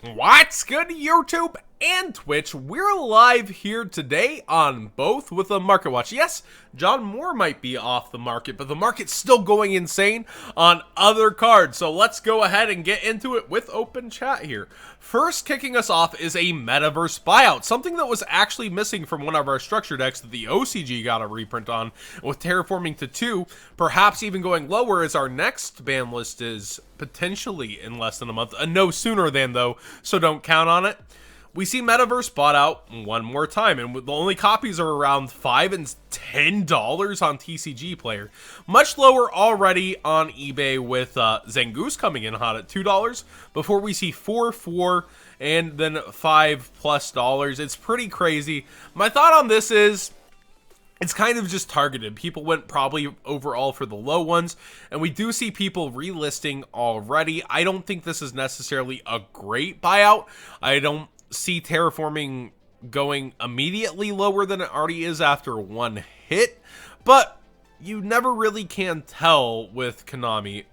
What's good, YouTube and Twitch? We're live here today on both with a market watch. Yes, John Moore might be off the market, but the market's still going insane on other cards. So let's go ahead and get into it with open chat here. First, kicking us off is a Metaverse buyout, something that was actually missing from one of our structure decks that the OCG got a reprint on, with Terraforming to 2, perhaps even going lower as our next ban list is potentially in less than a month. No sooner than, though, so don't count on it. We see Metaverse bought out one more time, and the only copies are around $5 and $10 on TCG Player. Much lower already on eBay with Zangoose coming in hot at $2 before we see $4, and then $5+. It's pretty crazy. My thought on this is, it's kind of just targeted. People went probably overall for the low ones, and we do see people relisting already. I don't think this is necessarily a great buyout. I don't see Terraforming going immediately lower than it already is after one hit, but you never really can tell with Konami.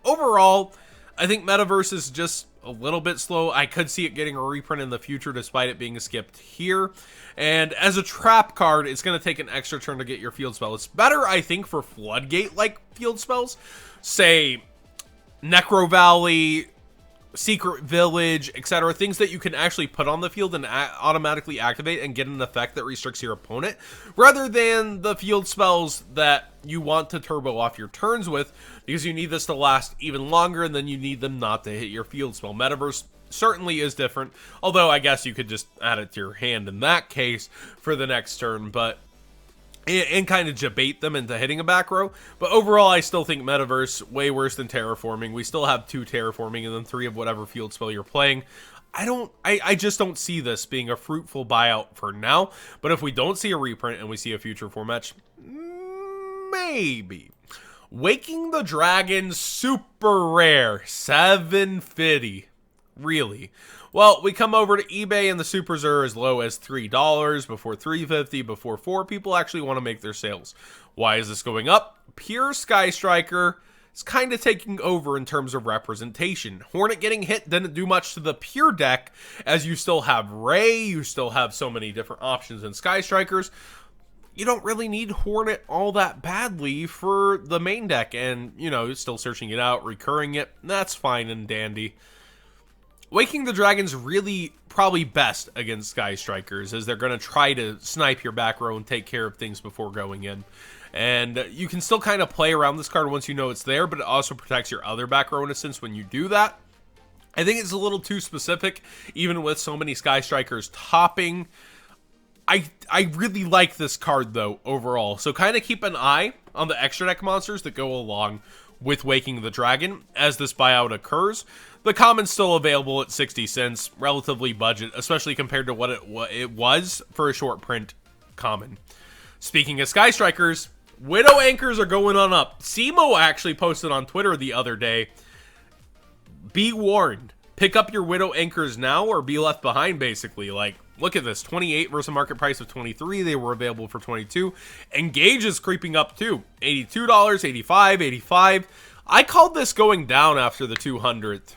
Overall, I think Metaverse is just a little bit slow. I could see it getting a reprint in the future despite it being skipped here. And as a trap card, it's going to take an extra turn to get your field spell. It's better, I think, for Floodgate-like field spells. Say, Necro Valley, Secret Village, etc. Things that you can actually put on the field and automatically activate and get an effect that restricts your opponent, rather than the field spells that you want to turbo off your turns with, because you need this to last even longer, and then you need them not to hit your field spell. Metaverse certainly is different, although I guess you could just add it to your hand in that case for the next turn, but and kind of debate them into hitting a back row. But overall, I still think Metaverse way worse than Terraforming. We still have 2 Terraforming and then 3 of whatever field spell you're playing. I just don't see this being a fruitful buyout for now. But if we don't see a reprint and we see a future format, maybe. Waking the Dragon, super rare, 750. Really? Well, we come over to eBay and the supers are as low as $3, before $3.50, before $4. People actually want to make their sales. Why is this going up? Pure Sky Striker is kind of taking over in terms of representation. Hornet getting hit didn't do much to the pure deck, as you still have Ray, you still have so many different options in Sky Strikers. You don't really need Hornet all that badly for the main deck, and, you know, still searching it out, recurring it, that's fine and dandy. Waking the Dragon's really probably best against Sky Strikers, as they're going to try to snipe your back row and take care of things before going in. And you can still kind of play around this card once you know it's there, but it also protects your other back row in a sense when you do that. I think it's a little too specific, even with so many Sky Strikers topping. I really like this card, though, overall. So kind of keep an eye on the extra deck monsters that go along with Waking the Dragon as this buyout occurs. The common's still available at 60 cents, relatively budget, especially compared to what it was for a short print common. Speaking of Sky Strikers, Widow Anchors are going on up. Simo actually posted on Twitter the other day, be warned, pick up your Widow Anchors now or be left behind, basically. Like, look at this, 28 versus a market price of 23. They were available for 22. Engage is creeping up too. $82, 85, 85. I called this going down after the 200th.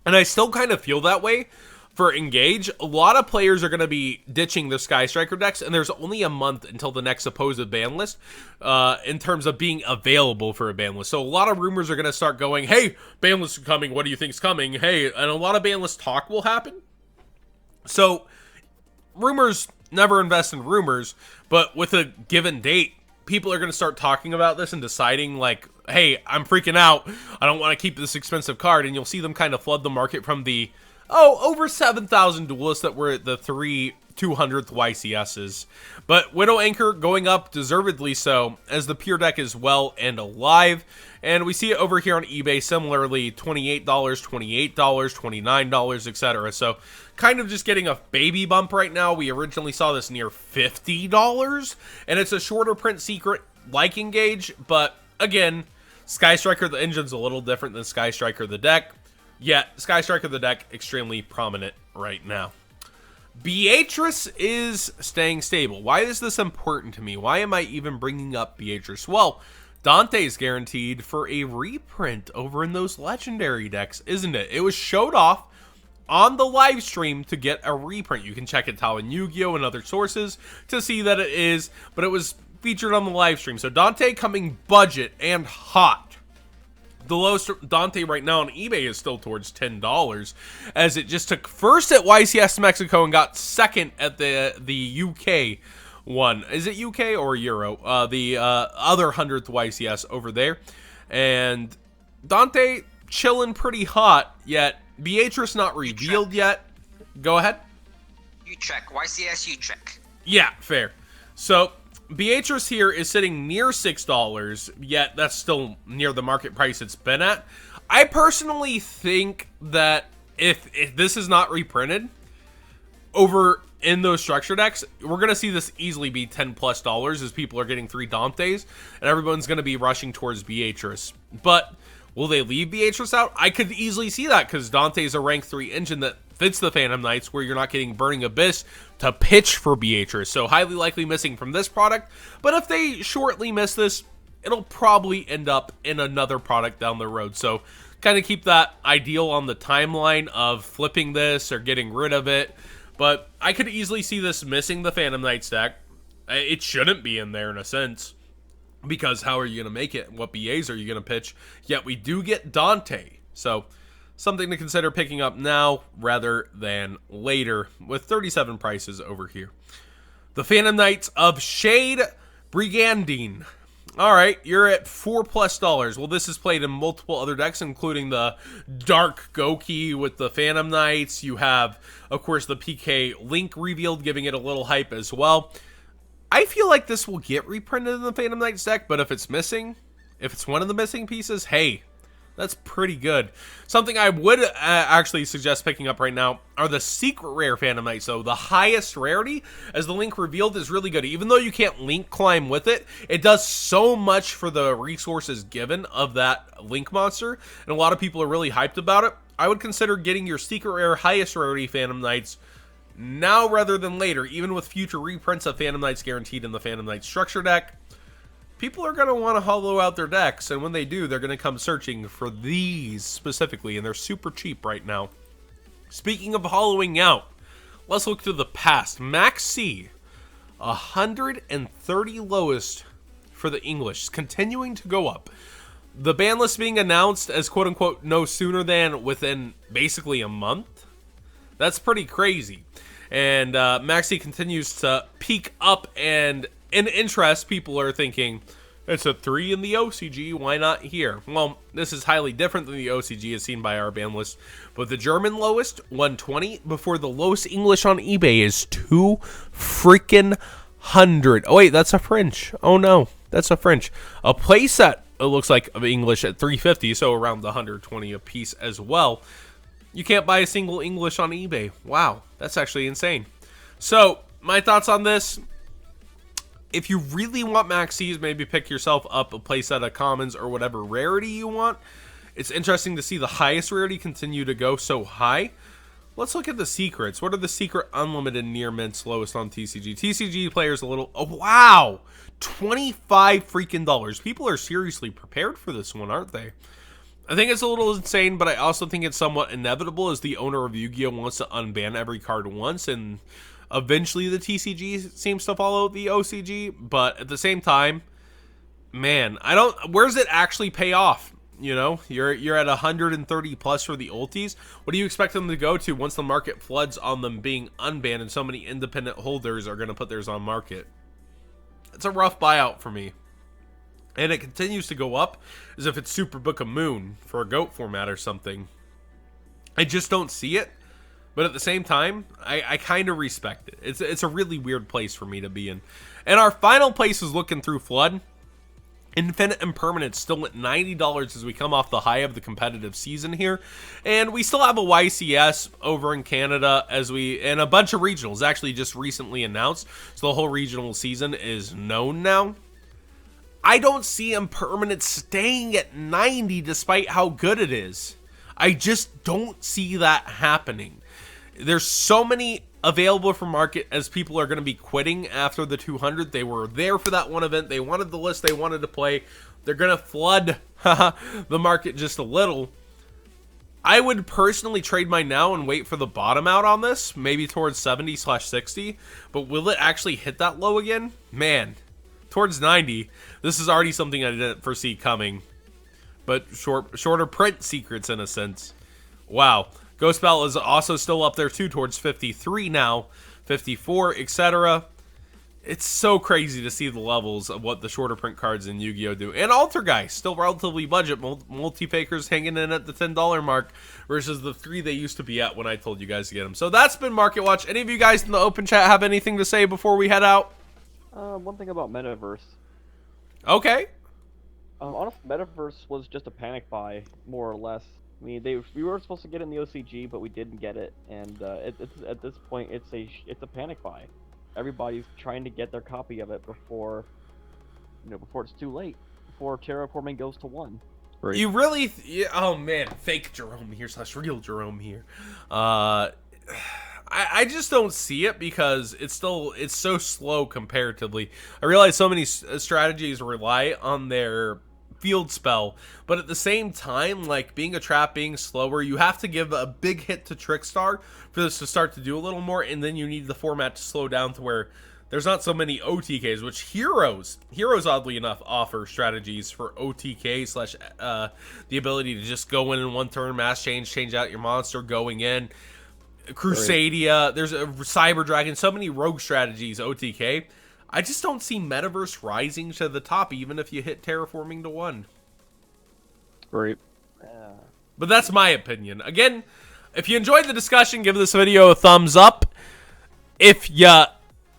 And I still kind of feel that way for Engage. A lot of players are going to be ditching the Sky Striker decks, and there's only a month until the next supposed ban list in terms of being available for a ban list. So a lot of rumors are going to start going, hey, ban list is coming, what do you think is coming? Hey, and a lot of ban list talk will happen. So rumors, never invest in rumors, but with a given date, people are going to start talking about this and deciding, like, hey, I'm freaking out, I don't want to keep this expensive card, and you'll see them kind of flood the market from the, over 7,000 duelists that were at the 200th YCSs. But Widow Anchor going up, deservedly so, as the pure deck is well and alive. And we see it over here on eBay, similarly, $28, $28, $29, etc. So, kind of just getting a baby bump right now. We originally saw this near $50, and it's a shorter print secret like Engage, but again, Sky Striker the engine's a little different than Sky Striker the deck. Yet, Sky Striker the deck, extremely prominent right now. Beatrice is staying stable. Why is this important to me? Why am I even bringing up Beatrice? Well, Dante's guaranteed for a reprint over in those legendary decks, isn't it? It was showed off on the live stream to get a reprint. You can check it out in Yu-Gi-Oh! And other sources to see that it is, but it was featured on the live stream. So Dante coming budget and hot. The lowest Dante right now on eBay is still towards $10, as it just took first at YCS Mexico and got second at the UK one. Is it UK or Euro? The other 100th YCS over there. And Dante chilling pretty hot, yet Beatrice not revealed yet. Go ahead. Utrecht. YCS Utrecht. Yeah, fair. So Beatrice here is sitting near $6, yet that's still near the market price it's been at. I personally think that if this is not reprinted over in those structure decks, we're going to see this easily be $10+ as people are getting 3 Dantes, and everyone's going to be rushing towards Beatrice. But will they leave Beatrice out? I could easily see that, because Dante is a rank 3 engine that fits the Phantom Knights, where you're not getting Burning Abyss to pitch for Beatrice. So highly likely missing from this product. But if they shortly miss this, it'll probably end up in another product down the road. So kind of keep that ideal on the timeline of flipping this or getting rid of it. But I could easily see this missing the Phantom Knights deck. It shouldn't be in there in a sense, because how are you going to make it? What BAs are you going to pitch? Yet we do get Dante. So something to consider picking up now rather than later, with 37 prices over here. The Phantom Knights of Shade Brigandine. Alright, you're at $4+ Well, this is played in multiple other decks, including the Dark Goki with the Phantom Knights. You have, of course, the PK Link revealed, giving it a little hype as well. I feel like this will get reprinted in the Phantom Knights deck, but if it's missing, if it's one of the missing pieces, hey, that's pretty good. Something I would actually suggest picking up right now are the secret rare Phantom Knights. So the highest rarity, as the Link revealed, is really good. Even though you can't Link climb with it, it does so much for the resources given of that Link monster, and a lot of people are really hyped about it. I would consider getting your secret rare highest rarity Phantom Knights now rather than later, even with future reprints of Phantom Knights guaranteed in the Phantom Knights structure deck. People are going to want to hollow out their decks, and when they do, they're going to come searching for these specifically, and they're super cheap right now. Speaking of hollowing out, let's look to the past. Max C, 130 lowest for the English, continuing to go up. The ban list being announced as quote-unquote no sooner than within basically a month. That's pretty crazy. And Maxi continues to peak up, and in interest, people are thinking, it's a 3 in the OCG, why not here? Well, this is highly different than the OCG as seen by our ban list, but the German lowest, 120, before the lowest English on eBay is 2 freaking hundred. Oh wait, that's a French. Oh no, that's a French. A playset, it looks like, of English at 350, so around the 120 a piece as well. You can't buy a single English on eBay. Wow, that's actually insane. So, my thoughts on this: if you really want Max C's, maybe pick yourself up a playset of commons or whatever rarity you want. It's interesting to see the highest rarity continue to go so high. Let's look at the secrets. What are the secret unlimited near mints lowest on TCG? TCG players a little... Oh, wow! 25 freaking dollars. People are seriously prepared for this one, aren't they? I think it's a little insane, but I also think it's somewhat inevitable, as the owner of Yu-Gi-Oh! Wants to unban every card once, and eventually the TCG seems to follow the OCG. But at the same time, man, where's it actually pay off? You know, you're at 130 plus for the ultis. What do you expect them to go to once the market floods on them being unbanned and so many independent holders are going to put theirs on market? It's a rough buyout for me. And it continues to go up as if it's Super Book of Moon for a GOAT format or something. I just don't see it. But at the same time, I kind of respect it. It's a really weird place for me to be in. And our final place is looking through Flood. Infinite Impermanence still at $90 as we come off the high of the competitive season here. And we still have a YCS over in Canada and a bunch of regionals actually just recently announced. So the whole regional season is known now. I don't see Impermanence staying at 90 despite how good it is. I just don't see that happening. There's so many available for market as people are going to be quitting after the 200. They were there for that one event. They wanted the list they wanted to play. They're going to flood the market just a little. I would personally trade mine now and wait for the bottom out on this, maybe towards 70/60. But will it actually hit that low again? Man, towards 90. This is already something I didn't foresee coming. But shorter print secrets in a sense. Wow. Ghost Bell is also still up there too, towards 53 now, 54, etc. It's so crazy to see the levels of what the shorter print cards in Yu-Gi-Oh! Do. And Altergeist, still relatively budget. Multi-fakers hanging in at the $10 mark versus the 3 they used to be at when I told you guys to get them. So that's been Market Watch. Any of you guys in the open chat have anything to say before we head out? One thing about Metaverse. Okay. Honestly, Metaverse was just a panic buy, more or less. I mean, we were supposed to get it in the OCG, but we didn't get it, and at this point, it's a panic buy. Everybody's trying to get their copy of it before it's too late, before terraforming goes to 1. Right. You really? Oh man, fake Jerome here / real Jerome here. I just don't see it because it's so slow comparatively. I realize so many strategies rely on their field spell, but at the same time, like being a trap being slower, you have to give a big hit to Trickstar for this to start to do a little more, and then you need the format to slow down to where there's not so many OTKs, which heroes oddly enough offer strategies for OTK / the ability to just go in one turn, mass change out your monster going in. Crusadia, right. There's a Cyber Dragon, so many rogue strategies, OTK. I just don't see Metaverse rising to the top, even if you hit terraforming to 1. Right. But that's my opinion. Again, if you enjoyed the discussion, give this video a thumbs up. If you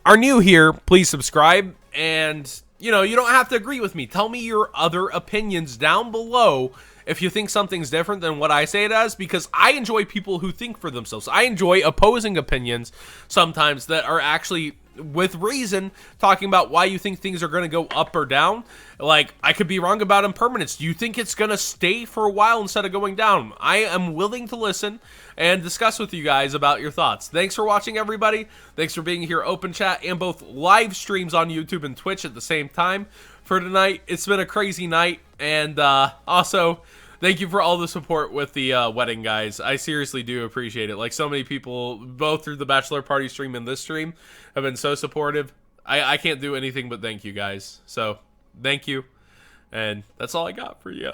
are new here, please subscribe. And, you don't have to agree with me. Tell me your other opinions down below if you think something's different than what I say it as, because I enjoy people who think for themselves. I enjoy opposing opinions sometimes that are actually with reason, talking about why you think things are going to go up or down. Like, I could be wrong about impermanence. Do you think it's going to stay for a while instead of going down? I am willing to listen and discuss with you guys about your thoughts. Thanks for watching, everybody. Thanks for being here, open chat, and both live streams on YouTube and Twitch at the same time for tonight. It's been a crazy night, and also thank you for all the support with the wedding, guys. I seriously do appreciate it. Like, so many people, both through the bachelor party stream and this stream, have been so supportive. I can't do anything but thank you, guys. So, thank you. And that's all I got for you.